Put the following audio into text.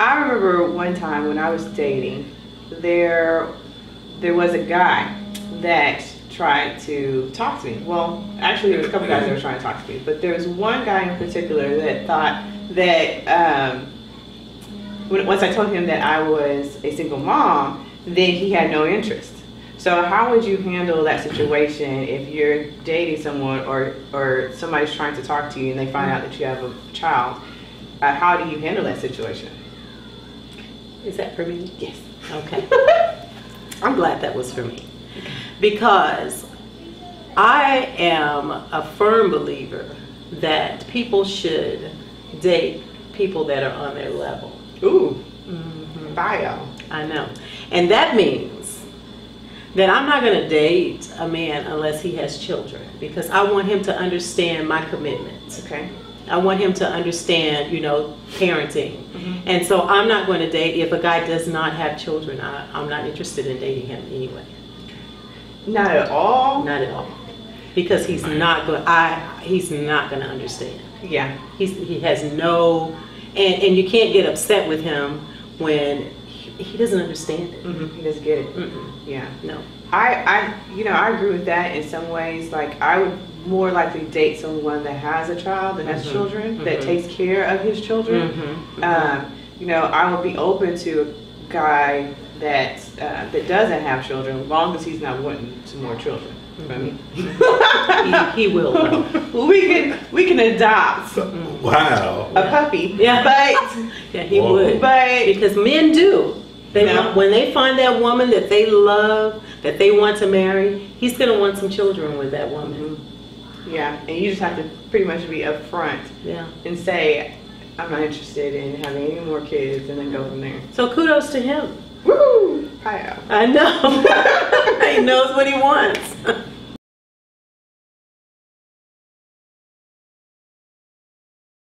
I remember one time when I was dating, there was a guy that tried to talk to me. Well, actually, there was a couple guys that were trying to talk to me, but there was one guy in particular that thought that once I told him that I was a single mom, then he had no interest. So how would you handle that situation if you're dating someone or somebody's trying to talk to you and they find out that you have a child? How do you handle that situation? Is that for me? Yes. Okay. I'm glad that was for me. Because I am a firm believer that people should date people that are on their level. Ooh. Mm-hmm. Bio. I know. And that means that I'm not going to date a man unless he has children, because I want him to understand my commitment. Okay. I want him to understand, parenting. Mm-hmm. And so I'm not going to date if a guy does not have children. I'm not interested in dating him anyway. Not at all? Not at all. Because he's not going to understand. Yeah. He has no, and you can't get upset with him when he doesn't understand it. Mm-hmm. He doesn't get it. Mm-mm. Yeah. No. I agree with that in some ways. Like, I would more likely date someone that has a child, that has children, that takes care of his children. I would be open to a guy that doesn't have children, as long as he's not wanting some more children. He will though. we can adopt Wow. a puppy. Yeah. But yeah, he would. But because men do. When they find that woman that they love, that they want to marry, he's going to want some children with that woman. Yeah, and you just have to pretty much be upfront. Yeah. And say, I'm not interested in having any more kids, and then go from there. So kudos to him. Woo! Hi. I know. He knows what he wants.